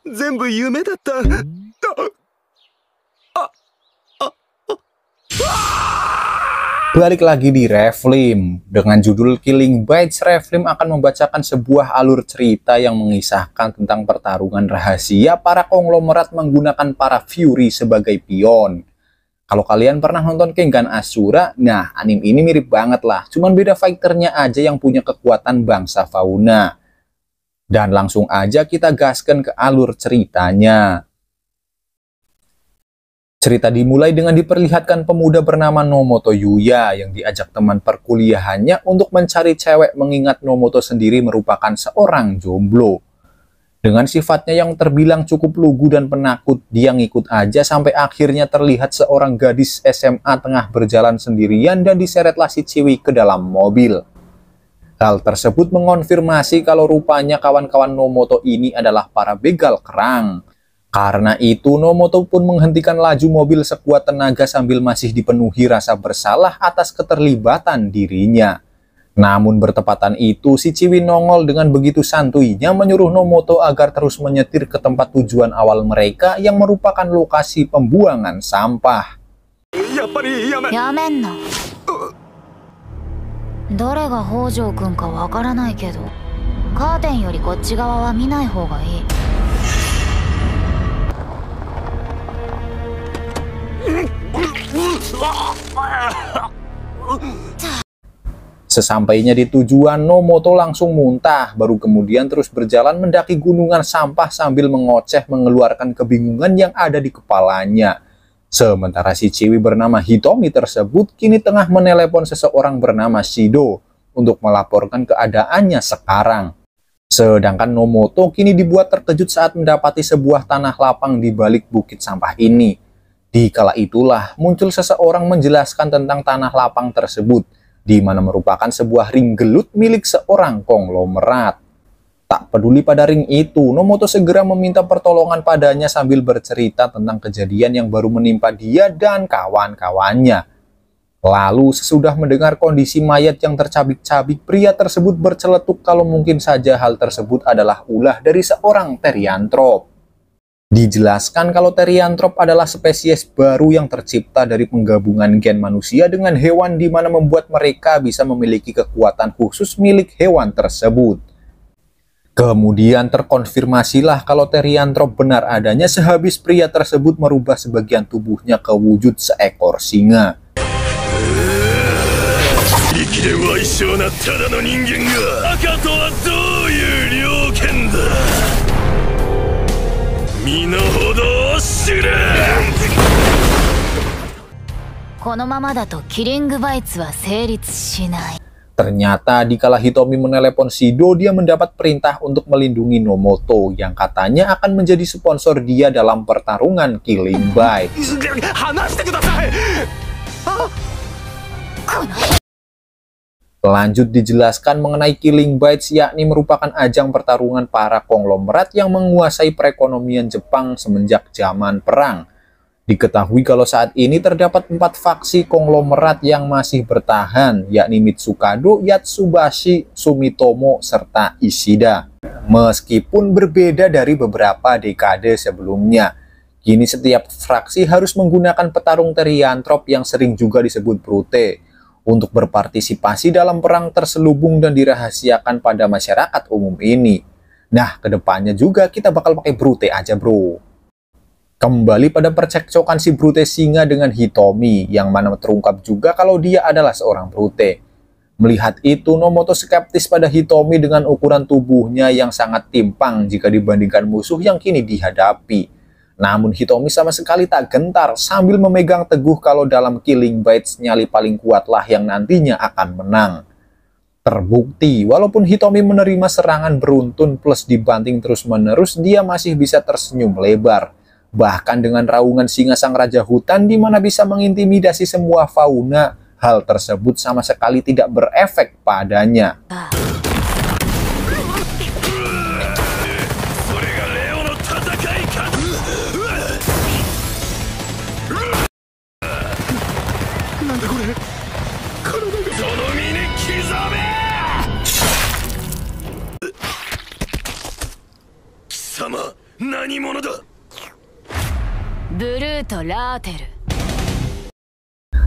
全部夢だった。Balik lagi di Reflim. Dengan judul Killing Bites, Reflim akan membacakan sebuah alur cerita yang mengisahkan tentang pertarungan rahasia para konglomerat menggunakan para Fury sebagai pion. Kalau kalian pernah nonton Kengan Ashura, nah anime ini mirip banget lah. Cuman beda fighternya aja yang punya kekuatan bangsa fauna. Dan langsung aja kita gaskan ke alur ceritanya. Cerita dimulai dengan diperlihatkan pemuda bernama Nomoto Yuya yang diajak teman perkuliahannya untuk mencari cewek, mengingat Nomoto sendiri merupakan seorang jomblo. Dengan sifatnya yang terbilang cukup lugu dan penakut, dia ngikut aja sampai akhirnya terlihat seorang gadis SMA tengah berjalan sendirian dan diseretlah si Ciwi ke dalam mobil. Hal tersebut mengonfirmasi kalau rupanya kawan-kawan Nomoto ini adalah para begal kerang. Karena itu, Nomoto pun menghentikan laju mobil sekuat tenaga sambil masih dipenuhi rasa bersalah atas keterlibatan dirinya. Namun bertepatan itu, si Ciwi nongol dengan begitu santuinya menyuruh Nomoto agar terus menyetir ke tempat tujuan awal mereka yang merupakan lokasi pembuangan sampah. Yamen no. どれが北条くんかわからないけど、カーテンよりこっち側は見ない方がいい。 Sesampainya di tujuan, Nomoto langsung muntah, baru kemudian terus berjalan mendaki gunungan sampah sambil mengoceh mengeluarkan kebingungan yang ada di kepalanya. Sementara si Ciwi bernama Hitomi tersebut kini tengah menelepon seseorang bernama Shido untuk melaporkan keadaannya sekarang. Sedangkan Nomoto kini dibuat terkejut saat mendapati sebuah tanah lapang di balik bukit sampah ini. Di kala itulah muncul seseorang menjelaskan tentang tanah lapang tersebut, di mana merupakan sebuah ring gelut milik seorang konglomerat. Tak peduli pada ring itu, Nomoto segera meminta pertolongan padanya sambil bercerita tentang kejadian yang baru menimpa dia dan kawan-kawannya. Lalu sesudah mendengar kondisi mayat yang tercabik-cabik, pria tersebut berceletuk kalau mungkin saja hal tersebut adalah ulah dari seorang Therianthrope. Dijelaskan kalau Therianthrope adalah spesies baru yang tercipta dari penggabungan gen manusia dengan hewan, di mana membuat mereka bisa memiliki kekuatan khusus milik hewan tersebut. Kemudian terkonfirmasilah kalau Therianthrope benar adanya sehabis pria tersebut merubah sebagian tubuhnya ke wujud seekor singa. Ternyata dikala Hitomi menelepon Shido, dia mendapat perintah untuk melindungi Nomoto yang katanya akan menjadi sponsor dia dalam pertarungan Killing Bites. Lanjut dijelaskan mengenai Killing Bites, yakni merupakan ajang pertarungan para konglomerat yang menguasai perekonomian Jepang semenjak zaman perang. Diketahui kalau saat ini terdapat 4 faksi konglomerat yang masih bertahan, yakni Mitsukado, Yatsubashi, Sumitomo, serta Ishida. Meskipun berbeda dari beberapa dekade sebelumnya, kini setiap fraksi harus menggunakan petarung Therianthrope yang sering juga disebut Brute untuk berpartisipasi dalam perang terselubung dan dirahasiakan pada masyarakat umum ini. Nah, kedepannya juga kita bakal pakai Brute aja, bro. Kembali pada percekcokan si Brute singa dengan Hitomi, yang mana terungkap juga kalau dia adalah seorang Brute. Melihat itu, Nomoto skeptis pada Hitomi dengan ukuran tubuhnya yang sangat timpang jika dibandingkan musuh yang kini dihadapi. Namun Hitomi sama sekali tak gentar sambil memegang teguh kalau dalam Killing Bites nyali paling kuatlah yang nantinya akan menang. Terbukti, walaupun Hitomi menerima serangan beruntun plus dibanting terus-menerus, dia masih bisa tersenyum lebar. Bahkan dengan raungan singa sang raja hutan di mana bisa mengintimidasi semua fauna, hal tersebut sama sekali tidak berefek padanya.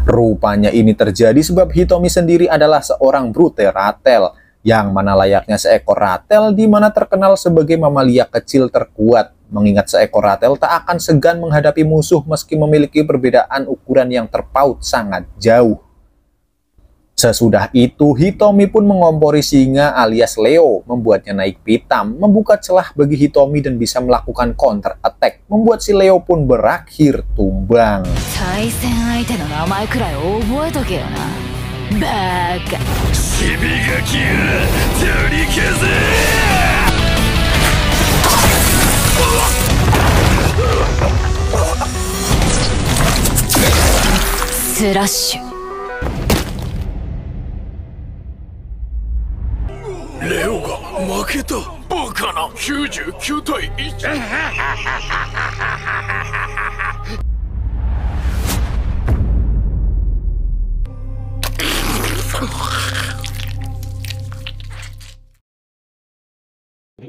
Rupanya ini terjadi sebab Hitomi sendiri adalah seorang brute ratel, yang mana layaknya seekor ratel di mana terkenal sebagai mamalia kecil terkuat. Mengingat seekor ratel tak akan segan menghadapi musuh meski memiliki perbedaan ukuran yang terpaut sangat jauh. Sesudah itu, Hitomi pun mengompori singa alias Leo, membuatnya naik pitam, membuka celah bagi Hitomi dan bisa melakukan counter attack, membuat si Leo pun berakhir tumbang. Slash. Leo が負けた。バカな。99対1。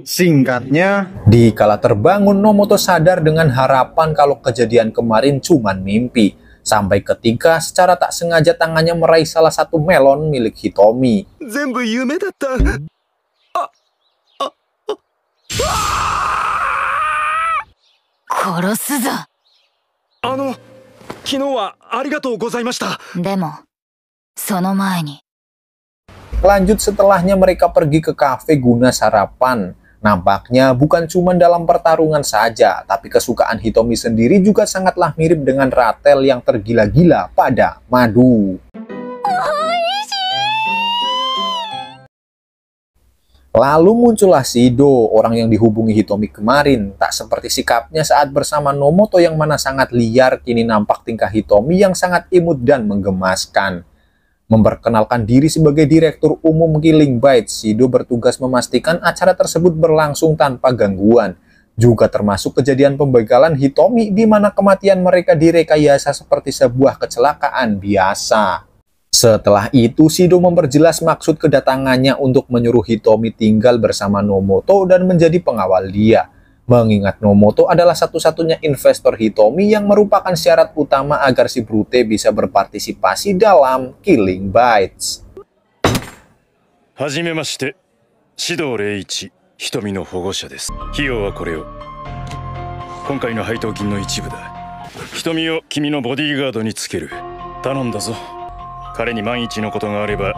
Singkatnya, dikala terbangun, Nomoto sadar dengan harapan kalau kejadian kemarin cuman mimpi. Sampai ketika secara tak sengaja tangannya meraih salah satu melon milik Hitomi. 全部夢だった。殺すぞ。昨日はありがとうございました。でも、その前に。Lanjut setelahnya mereka pergi ke kafe guna sarapan. Nampaknya bukan cuma dalam pertarungan saja, tapi kesukaan Hitomi sendiri juga sangatlah mirip dengan ratel yang tergila-gila pada madu. Lalu muncullah Shido, orang yang dihubungi Hitomi kemarin. Tak seperti sikapnya saat bersama Nomoto yang mana sangat liar, kini nampak tingkah Hitomi yang sangat imut dan menggemaskan. Memperkenalkan diri sebagai Direktur Umum Killing Bites, Shido bertugas memastikan acara tersebut berlangsung tanpa gangguan. Juga termasuk kejadian pembegalan Hitomi di mana kematian mereka direkayasa seperti sebuah kecelakaan biasa. Setelah itu, Shido memperjelas maksud kedatangannya untuk menyuruh Hitomi tinggal bersama Nomoto dan menjadi pengawal dia. Mengingat Nomoto adalah satu-satunya investor Hitomi yang merupakan syarat utama agar si Brute bisa berpartisipasi dalam Killing Bites. はじめまして、獅童霊一、瞳の保護者です。費用はこれを。今回の配当金の一部だ。瞳を君のボディーガードにつける。頼んだぞ。彼に万一のことがあれば、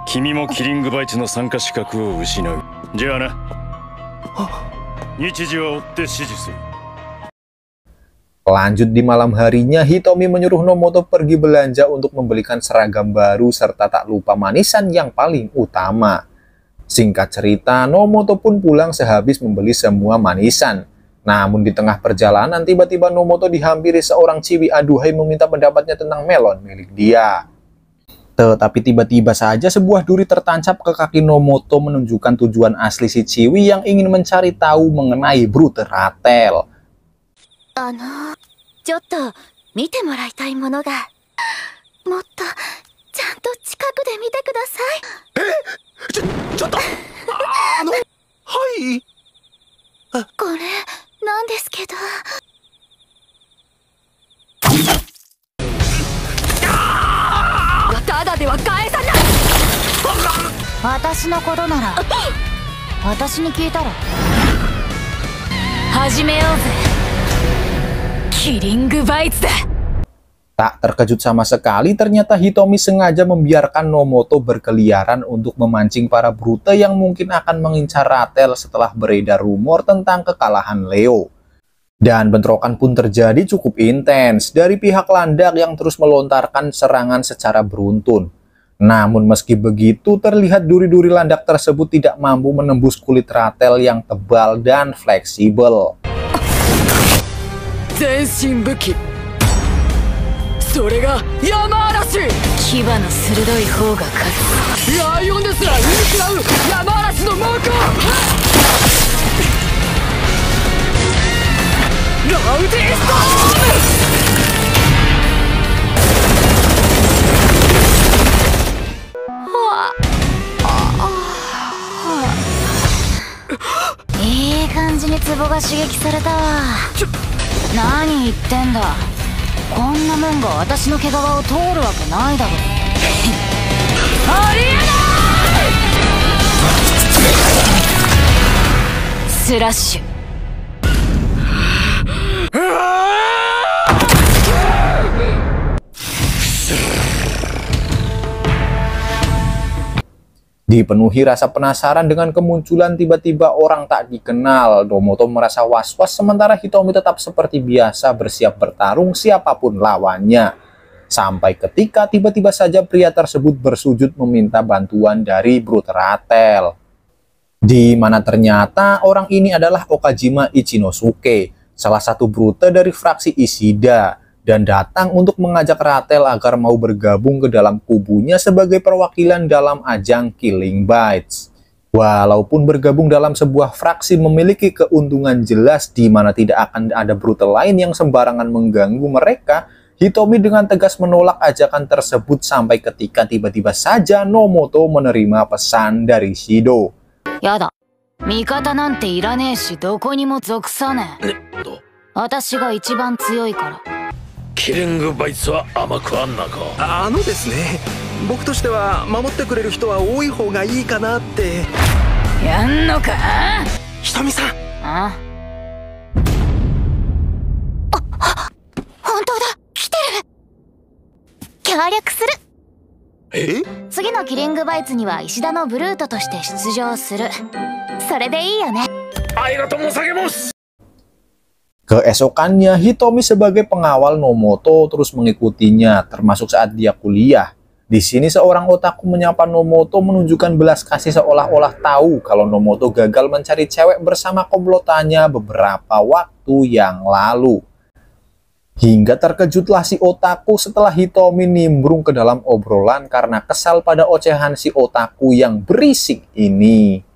君もキリングバイツの参加資格を失う。じゃあな。日時は追って指示する。 Lanjut di malam harinya, Hitomi menyuruh Nomoto pergi belanja untuk membelikan seragam baru serta tak lupa manisan yang paling utama. Singkat cerita, Nomoto pun pulang sehabis membeli semua manisan. Namun di tengah perjalanan, tiba-tiba Nomoto dihampiri seorang ciwi aduhai meminta pendapatnya tentang melon milik dia. Tetapi tiba-tiba saja sebuah duri tertancap ke kaki Nomoto menunjukkan tujuan asli si ciwi yang ingin mencari tahu mengenai Brute Ratel. ちょっと見てもらいたいものが。もっとちゃんと近くで見てください。ちょっとはい。これなんですけど。ただでは返さない。私のことなら私に聞いたら。始めようぜ。 Killing Bites dah. Tak terkejut sama sekali, ternyata Hitomi sengaja membiarkan Nomoto berkeliaran untuk memancing para Brute yang mungkin akan mengincar Ratel setelah beredar rumor tentang kekalahan Leo. Dan bentrokan pun terjadi cukup intens dari pihak landak yang terus melontarkan serangan secara beruntun. Namun meski begitu, terlihat duri-duri landak tersebut tidak mampu menembus kulit Ratel yang tebal dan fleksibel. 全身武器それが山嵐牙の鋭い方が勝つライオンですら見食らう山嵐の猛攻ラウディストームいい感じにツボがが刺激されたわ。何言ってんだ。こんなもんが私の毛皮を通るわけないだろ。ありえない。スラッシュ。Dipenuhi rasa penasaran dengan kemunculan tiba-tiba orang tak dikenal, Nomoto merasa was-was sementara Hitomi tetap seperti biasa bersiap bertarung siapapun lawannya. Sampai ketika tiba-tiba saja pria tersebut bersujud meminta bantuan dari Brute Rattle. Di mana ternyata orang ini adalah Okajima Ichinosuke, salah satu Brute dari fraksi Ishida, dan datang untuk mengajak Rattle agar mau bergabung ke dalam kubunya sebagai perwakilan dalam ajang Killing Bites. Walaupun bergabung dalam sebuah fraksi memiliki keuntungan jelas di mana tidak akan ada Brute lain yang sembarangan mengganggu mereka, Hitomi dengan tegas menolak ajakan tersebut sampai ketika tiba-tiba saja Nomoto menerima pesan dari Shido. Yada, mikata nante iranee shi doko ni mo zokusanai. Watashi ga ichiban tsuyoi kara. キリングバイツは甘くあんなか。ですね、僕としては守ってくれる人は多い方がいいかなって。やんのか。ひとみさん。あ、本当だ、来てる。協力する。え？次のキリングバイツには石田のブルートとして出場する。それでいいよね。ありがとうございます。 Keesokannya, Hitomi sebagai pengawal Nomoto terus mengikutinya, termasuk saat dia kuliah. Di sini seorang otaku menyapa Nomoto menunjukkan belas kasih seolah-olah tahu kalau Nomoto gagal mencari cewek bersama komplotannya beberapa waktu yang lalu. Hingga terkejutlah si otaku setelah Hitomi nimbrung ke dalam obrolan karena kesal pada ocehan si otaku yang berisik ini.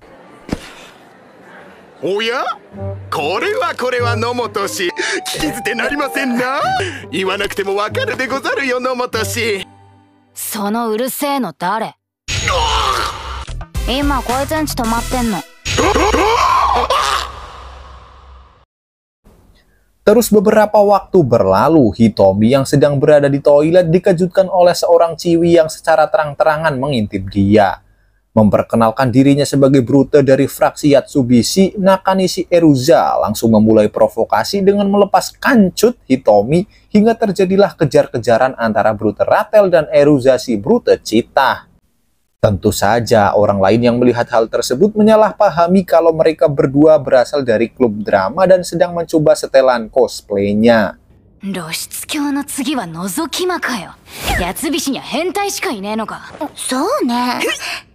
おや？これは野本氏。聞き捨てなりませんな。言わなくてもわかるでござるよ、野本氏。そのうるせえの誰？今こいつんち泊まってんの。Terus beberapa waktu berlalu, Hitomi yang sedang berada di toilet dikejutkan oleh seorang ciwi yang secara terang-terangan mengintip dia. Memperkenalkan dirinya sebagai Brute dari fraksi Yatsubishi, Nakanishi Eruza langsung memulai provokasi dengan melepas kancut Hitomi hingga terjadilah kejar-kejaran antara Brute Rattle dan Eruza si Brute Cheetah. Tentu saja orang lain yang melihat hal tersebut menyalahpahami kalau mereka berdua berasal dari klub drama dan sedang mencoba setelan cosplaynya. 露出狂の次は覗き魔かよ。八つ菱には変態しかいねえのか。そうね。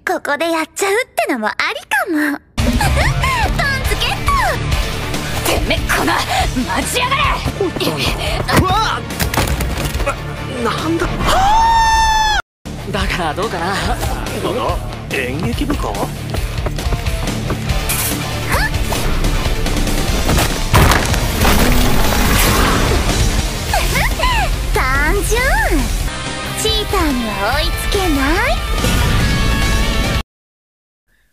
ここでやっちゃうってのもありかも。パンツゲット。てめえこの待ちやがれ。うわあ、なんだ。だからどうかな。演劇部か。 単純。チーターには追いつけない。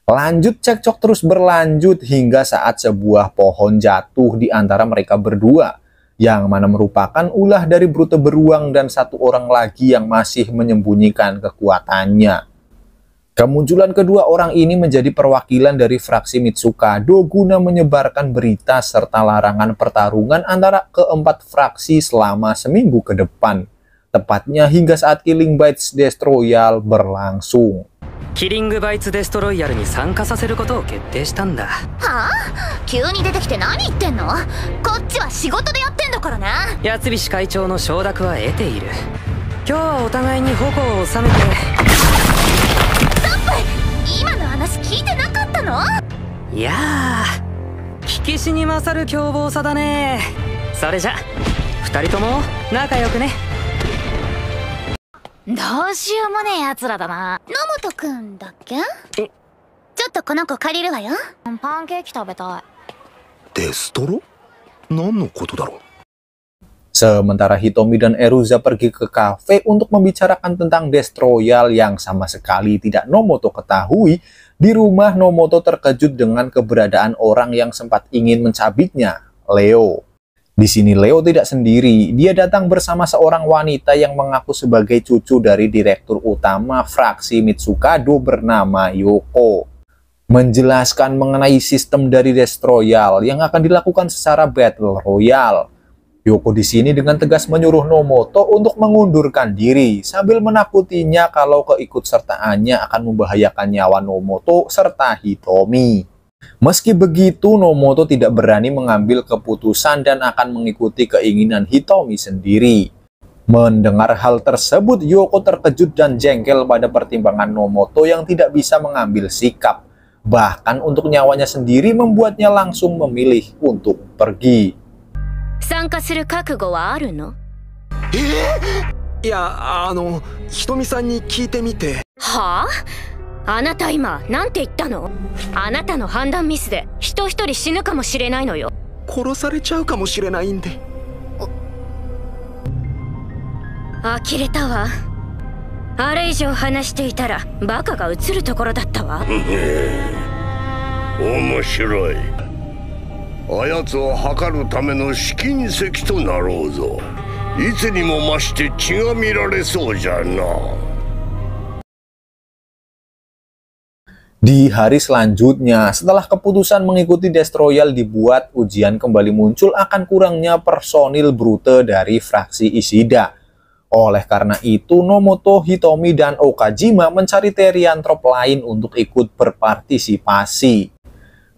Lanjut cekcok terus berlanjut hingga saat sebuah pohon jatuh di antara mereka berdua, yang mana merupakan ulah dari Brute beruang dan satu orang lagi yang masih menyembunyikan kekuatannya. Kemunculan kedua orang ini menjadi perwakilan dari fraksi Mitsukado guna menyebarkan berita serta larangan pertarungan antara keempat fraksi selama seminggu ke depan, tepatnya hingga saat Killing Bites Destroyal berlangsung. キリングバイツデストロイヤルに参加させることを決定したんだ。はあ？急に出てきて何言ってんの？こっちは仕事でやってんだからな。八菱会長の承諾は得ている。今日はお互いに矛を収めて。ストップ！今の話聞いてなかったの？いやー、聞きしに勝る凶暴さだね。それじゃ、二人とも仲良くね。 どうしようもねえ奴らだな。野本くんだっけ？ちょっとこの子借りるわよ。パンケーキ食べたい。デストロ？何のことだろう。Sementara Hitomi dan Eruza pergi ke kafe untuk membicarakan tentang Death Royal yang sama sekali tidak Nomoto ketahui, di rumah Nomoto terkejut dengan keberadaan orang yang sempat ingin mencabiknya, Leo. Di sini Leo tidak sendiri, dia datang bersama seorang wanita yang mengaku sebagai cucu dari direktur utama fraksi Mitsukado bernama Yoko. Menjelaskan mengenai sistem dari Death Royal yang akan dilakukan secara Battle Royale. Yoko di sini dengan tegas menyuruh Nomoto untuk mengundurkan diri sambil menakutinya kalau keikutsertaannya akan membahayakan nyawa Nomoto serta Hitomi. Meski begitu, Nomoto tidak berani mengambil keputusan dan akan mengikuti keinginan Hitomi sendiri. Mendengar hal tersebut, Yoko terkejut dan jengkel pada pertimbangan Nomoto yang tidak bisa mengambil sikap. Bahkan untuk nyawanya sendiri membuatnya langsung memilih untuk pergi. 参加する覚悟はあるの？いや、ひとみさんに聞いてみて。はあ？あなた今なんて言ったの？あなたの判断ミスで人一人死ぬかもしれないのよ。殺されちゃうかもしれないんで。呆れたわ。あれ以上話していたらバカが映るところだったわ。面白い。あやつを測るための試金石となろうぞ。いつにも増して血が見られそうじゃな。 Di hari selanjutnya, setelah keputusan mengikuti Death Royal dibuat, ujian kembali muncul akan kurangnya personil Brute dari fraksi Ishida. Oleh karena itu, Nomoto, Hitomi, dan Okajima mencari teriantrop lain untuk ikut berpartisipasi.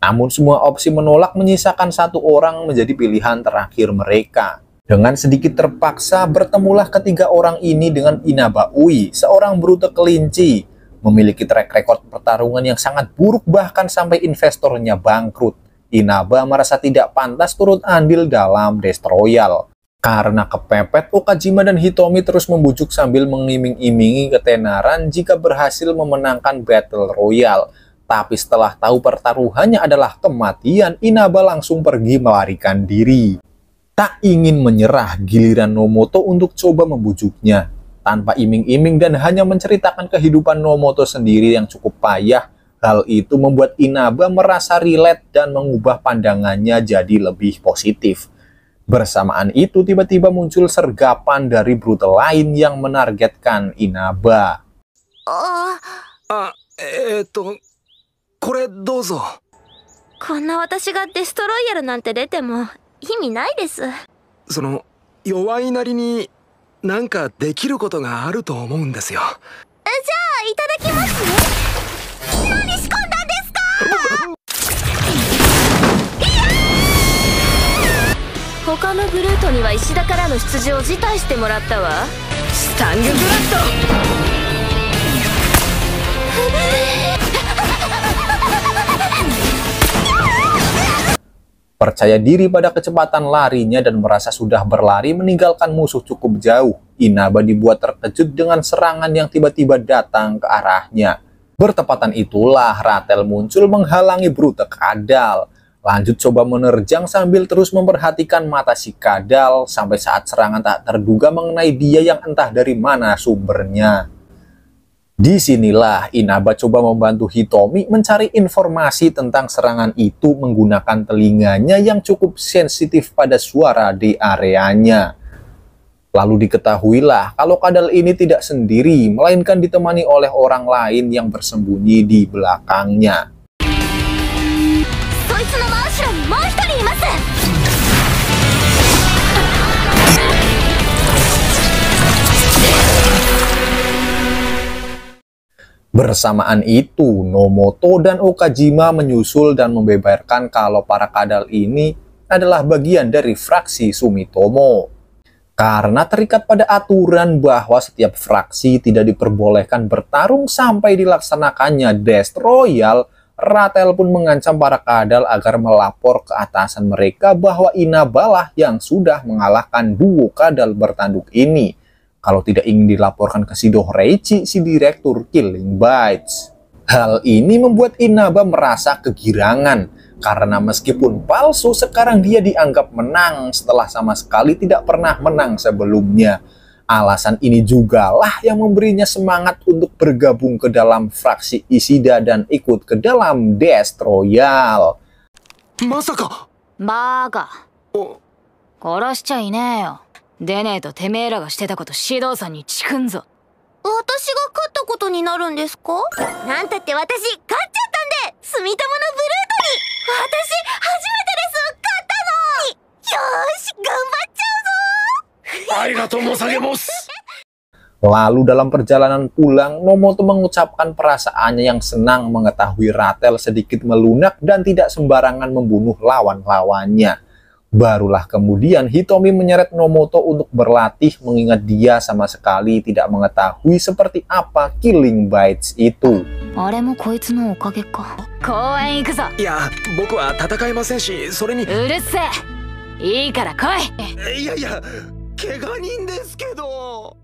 Namun semua opsi menolak, menyisakan satu orang menjadi pilihan terakhir mereka. Dengan sedikit terpaksa, bertemulah ketiga orang ini dengan Inaba Ui, seorang Brute kelinci. Memiliki track record pertarungan yang sangat buruk bahkan sampai investornya bangkrut. Inaba merasa tidak pantas turut andil dalam Death Royal. Karena kepepet, Okajima dan Hitomi terus membujuk sambil mengiming-imingi ketenaran jika berhasil memenangkan Battle Royal. Tapi setelah tahu pertaruhannya adalah kematian, Inaba langsung pergi melarikan diri. Tak ingin menyerah, giliran Nomoto untuk coba membujuknya. Tanpa iming-iming dan hanya menceritakan kehidupan Nomoto sendiri yang cukup payah, hal itu membuat Inaba merasa relate dan mengubah pandangannya jadi lebih positif. Bersamaan itu tiba-tiba muncul sergapan dari Brute lain yang menargetkan Inaba. これどうぞ。こんな私がデストロイヤルなんて出ても意味ないです。その弱いなりになんかできることがあると思うんですよ。じゃあいただきますね。何仕込んだんですか？他のグルートには石田からの出場を辞退してもらったわ。スタングブラッド。 Percaya diri pada kecepatan larinya dan merasa sudah berlari meninggalkan musuh cukup jauh, Inaba dibuat terkejut dengan serangan yang tiba-tiba datang ke arahnya. Bertepatan itulah Ratel muncul menghalangi Brute Kadal. Lanjut coba menerjang sambil terus memperhatikan mata si Kadal sampai saat serangan tak terduga mengenai dia yang entah dari mana sumbernya. Disinilah Inaba coba membantu Hitomi mencari informasi tentang serangan itu menggunakan telinganya yang cukup sensitif pada suara di areanya. Lalu diketahuilah kalau Kadal ini tidak sendiri, melainkan ditemani oleh orang lain yang bersembunyi di belakangnya. Bersamaan itu, Nomoto dan Okajima menyusul dan membeberkan kalau para Kadal ini adalah bagian dari fraksi Sumitomo. Karena terikat pada aturan bahwa setiap fraksi tidak diperbolehkan bertarung sampai dilaksanakannya Death Royal, Ratel pun mengancam para Kadal agar melapor ke atasan mereka bahwa Inaba lah yang sudah mengalahkan duo Kadal bertanduk ini. Kalau tidak ingin dilaporkan ke Shido Reichi, si direktur Killing Bites. Hal ini membuat Inaba merasa kegirangan. Karena meskipun palsu, sekarang dia dianggap menang setelah sama sekali tidak pernah menang sebelumnya. Alasan ini jugalah yang memberinya semangat untuk bergabung ke dalam fraksi Ishida dan ikut ke dalam Death Royale. Masaka? バカ殺しちゃいねえよ。でねえとてめえらがしてたこと指導さんにチクんぞ。私が勝ったことになるんですか？なんたって私勝っちゃったんで、住友のブルートに。私初めてです、勝ったの。よーし、頑張っちゃうぞ。ありがとう申し上げます。 Lalu dalam perjalanan pulang, Nomoto mengucapkan perasaannya yang senang mengetahui Ratel sedikit melunak dan tidak sembarangan membunuh lawan-lawannya. Barulah kemudian Hitomi menyeret Nomoto untuk berlatih, mengingat dia sama sekali tidak mengetahui seperti apa Killing Bites itu. あれもこいつのおかげか。公園行くぞ。いや、僕は戦えませんし、それに。うるせえ。いいから来い。いやいや、怪我人ですけど。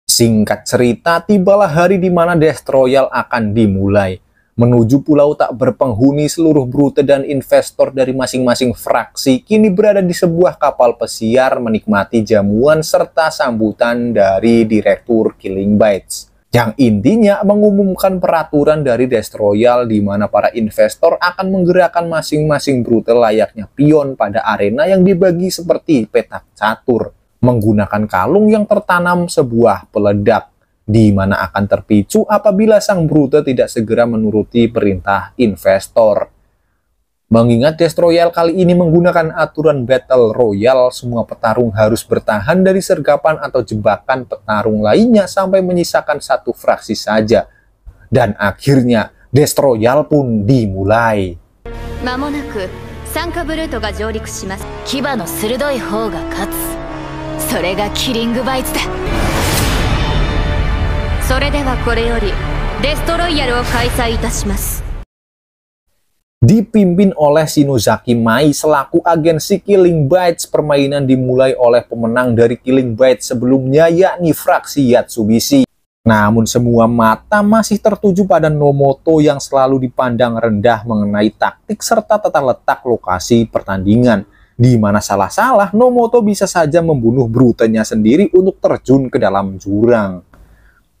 Singkat cerita, tibalah hari di mana Death Royale akan dimulai. Menuju pulau tak berpenghuni, seluruh brute dan investor dari masing-masing fraksi kini berada di sebuah kapal pesiar menikmati jamuan serta sambutan dari Direktur Killing Bites. Yang intinya mengumumkan peraturan dari Death Royale di mana para investor akan menggerakkan masing-masing brute layaknya pion pada arena yang dibagi seperti petak catur, menggunakan kalung yang tertanam sebuah peledak, di mana akan terpicu apabila sang brute tidak segera menuruti perintah investor. Mengingat Death Royale kali ini menggunakan aturan Battle Royale, semua petarung harus bertahan dari sergapan atau jebakan petarung lainnya sampai menyisakan satu fraksi saja. Dan akhirnya Death Royale pun dimulai. まもなく参加ブルートが上陸します。牙の鋭い方が勝つ。それがキリングバイツだ。それではこれよりデストロイヤルを開催いたします。 Dipimpin oleh Shinozaki Mai selaku agensi Killing Bites, permainan dimulai oleh pemenang dari Killing Bites sebelumnya, yakni fraksi Yatsubishi. Namun semua mata masih tertuju pada Nomoto yang selalu dipandang rendah mengenai taktik serta tata letak lokasi pertandingan, di mana salah-salah Nomoto bisa saja membunuh brutenya sendiri untuk terjun ke dalam jurang.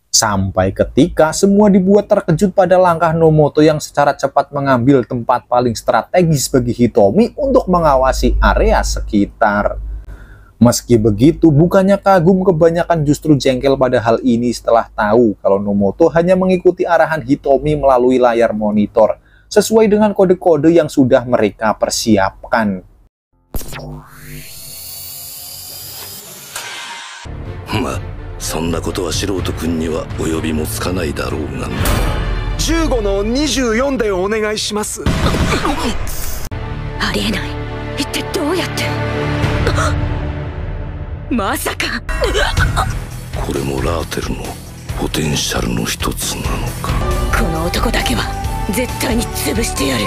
Sampai ketika semua dibuat terkejut pada langkah Nomoto yang secara cepat mengambil tempat paling strategis bagi Hitomi untuk mengawasi area sekitar. Meski begitu, bukannya kagum, kebanyakan justru jengkel pada hal ini setelah tahu kalau Nomoto hanya mengikuti arahan Hitomi melalui layar monitor, sesuai dengan kode-kode yang sudah mereka persiapkan. そんなことは素人君には及びもつかないだろうが。15の24でお願いします。ありえない。一体どうやって。まさか。これもラーテルのポテンシャルの一つなのか。この男だけは絶対に潰してやる。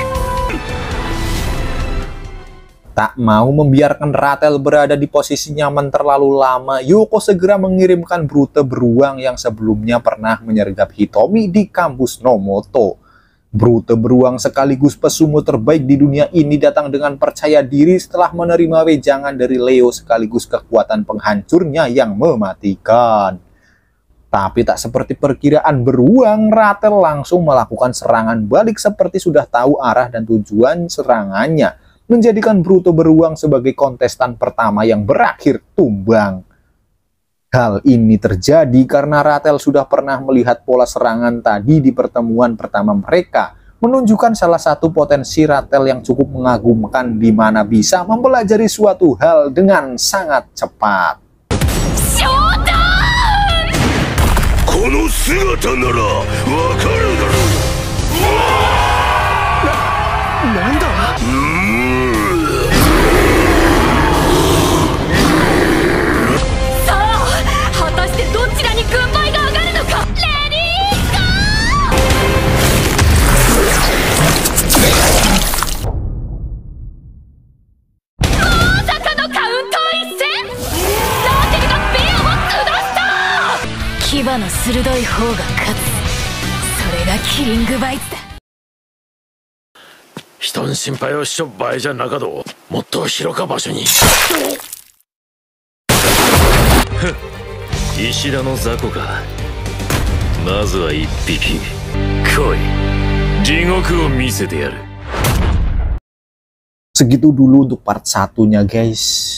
Tak mau membiarkan Ratel berada di posisi nyaman terlalu lama, Yoko segera mengirimkan brute beruang yang sebelumnya pernah menyergap Hitomi di kampus Nomoto. Brute beruang sekaligus pesumo terbaik di dunia ini datang dengan percaya diri setelah menerima wejangan dari Leo sekaligus kekuatan penghancurnya yang mematikan. Tapi tak seperti perkiraan beruang, Ratel langsung melakukan serangan balik seperti sudah tahu arah dan tujuan serangannya, menjadikan brute beruang sebagai kontestan pertama yang berakhir tumbang. Hal ini terjadi karena Ratel sudah pernah melihat pola serangan tadi di pertemuan pertama mereka, menunjukkan salah satu potensi Ratel yang cukup mengagumkan di mana bisa mempelajari suatu hal dengan sangat cepat. Showtime! この姿ならわかるだろう。なんだ？ 牙の鋭い方が勝つ。それがキリングバイツだ。人の心配をしちょっ場合じゃなかど、もっと広か場所に。石田の雑魚か。まずは一匹。来い。地獄を見せてやる。Segitu dulu untuk part satunya guys.